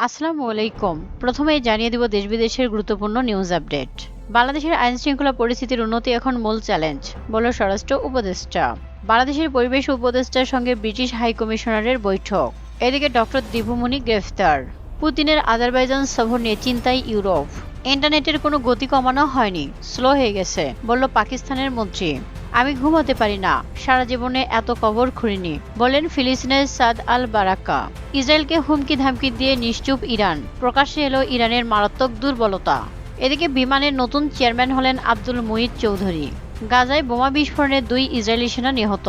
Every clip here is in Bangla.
আসসালামু আলাইকুম। প্রথমেই জানিয়ে দিব দেশ বিদেশের গুরুত্বপূর্ণ নিউজ আপডেট। বাংলাদেশের আইন শৃঙ্খলা পরিস্থিতির উন্নতি এখন মূল চ্যালেঞ্জ, বলল স্বরাষ্ট্র উপদেষ্টা। বাংলাদেশের পরিবেশ উপদেষ্টার সঙ্গে ব্রিটিশ হাই কমিশনারের বৈঠক। এদিকে ডক্টর দীপুমনি গ্রেফতার। পুতিনের আজারবাইজান সফর নিয়ে চিন্তায় ইউরোপ। ইন্টারনেটের কোনো গতি কমানো হয়নি, স্লো হয়ে গেছে, বলল পাকিস্তানের মন্ত্রী। আমি ঘুমাতে পারি না, সারা জীবনে এত কবর খুঁড়িনি, বলেন ফিলিস্তিনের সাদ আল বারাকা। ইসরায়েলকে হুমকি ধামকি দিয়ে নিশ্চুপ ইরান, প্রকাশ্যে এলো ইরানের মারাত্মক দুর্বলতা। এদিকে বিমানের নতুন চেয়ারম্যান হলেন আব্দুল মুইত চৌধুরী। গাজায় বোমা বিস্ফোরণে 2 ইসরায়েলি সেনা নিহত।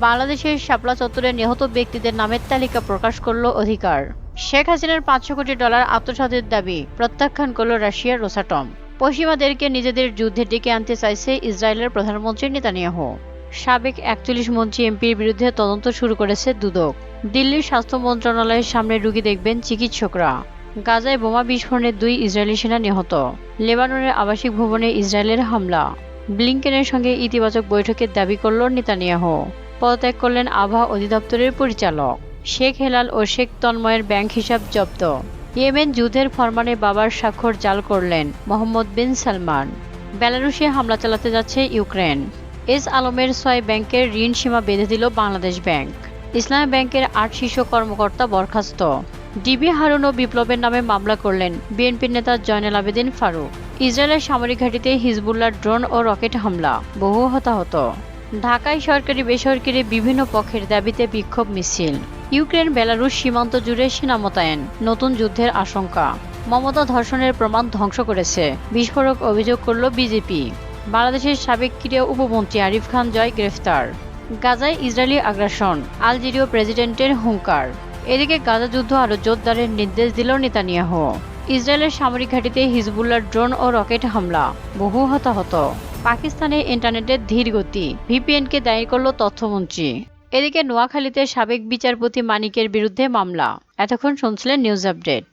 বাংলাদেশের শাপলা চত্বরে নিহত ব্যক্তিদের নামের তালিকা প্রকাশ করল অধিকার। শেখ হাসিনার $500 কোটি আত্মসাতের দাবি প্রত্যাখ্যান করল রাশিয়ার রোসাটম। পশ্চিমাদেরকে নিজেদের যুদ্ধে ডেকে আনতে চাইছে ইসরায়েলের প্রধানমন্ত্রী নেতানিয়াহু। সাবেক 41 মন্ত্রী এমপির বিরুদ্ধে তদন্ত শুরু করেছে দুদক। দিল্লির স্বাস্থ্য মন্ত্রণালয়ের সামনে রোগী দেখবেন চিকিৎসকরা। গাজায় বোমা বিস্ফোরণে 2 ইসরায়েলি সেনা নিহত। লেবাননের আবাসিক ভবনে ইসরায়েলের হামলা। ব্লিংকেনের সঙ্গে ইতিবাচক বৈঠকের দাবি করল নেতানিয়াহু। পদত্যাগ করলেন আবহাওয়া অধিদপ্তরের পরিচালক। শেখ হেলাল ও শেখ তন্ময়ের ব্যাংক হিসাব জব্দ। ইয়েমেন যুদ্ধের ফরমানে বাবার স্বাক্ষর জাল করলেন মোহাম্মদ বিন সালমান। বেলারুশে হামলা চালাতে যাচ্ছে ইউক্রেন। এস আলমের 6 ব্যাংকের ঋণ সীমা বেঁধে দিল বাংলাদেশ ব্যাংক। ইসলামী ব্যাংকের 8 শীর্ষ কর্মকর্তা বরখাস্ত। ডিবি হারুন ও বিপ্লবের নামে মামলা করলেন বিএনপির নেতা জয়নাল আবেদিন ফারুক। ইসরায়েলের সামরিক ঘাঁটিতে হিজবুল্লাহর ড্রোন ও রকেট হামলা, বহু হতাহত। ঢাকায় সরকারি বেসরকারি বিভিন্ন পক্ষের দাবিতে বিক্ষোভ মিছিল। ইউক্রেন বেলারুশ সীমান্ত জুড়ে সেনা মোতায়েন, নতুন যুদ্ধের আশঙ্কা। মমতা ধর্ষণের প্রমাণ ধ্বংস করেছে, বিস্ফোরক অভিযোগ করল বিজেপি। বাংলাদেশের সাবেক ক্রীড়া উপমন্ত্রী আরিফ খান জয় গ্রেফতার। গাজায় ইসরায়েলি আগ্রাসন, আলজেরীয় প্রেসিডেন্টের হুঙ্কার। এদিকে গাজা যুদ্ধ আরও জোরদারের নির্দেশ দিল নেতানিয়াহু। ইসরায়েলের সামরিক ঘাঁটিতে হিজবুল্লাহর ড্রোন ও রকেট হামলা, বহু হতাহত। পাকিস্তানে ইন্টারনেটের ধীর গতি, ভিপিএনকে দায়ী করল তথ্যমন্ত্রী। এদিকে নোয়াখালীতে সাবেক বিচারপতি মানিকের বিরুদ্ধে মামলা। এতক্ষণ শুনছিলেন নিউজ আপডেট।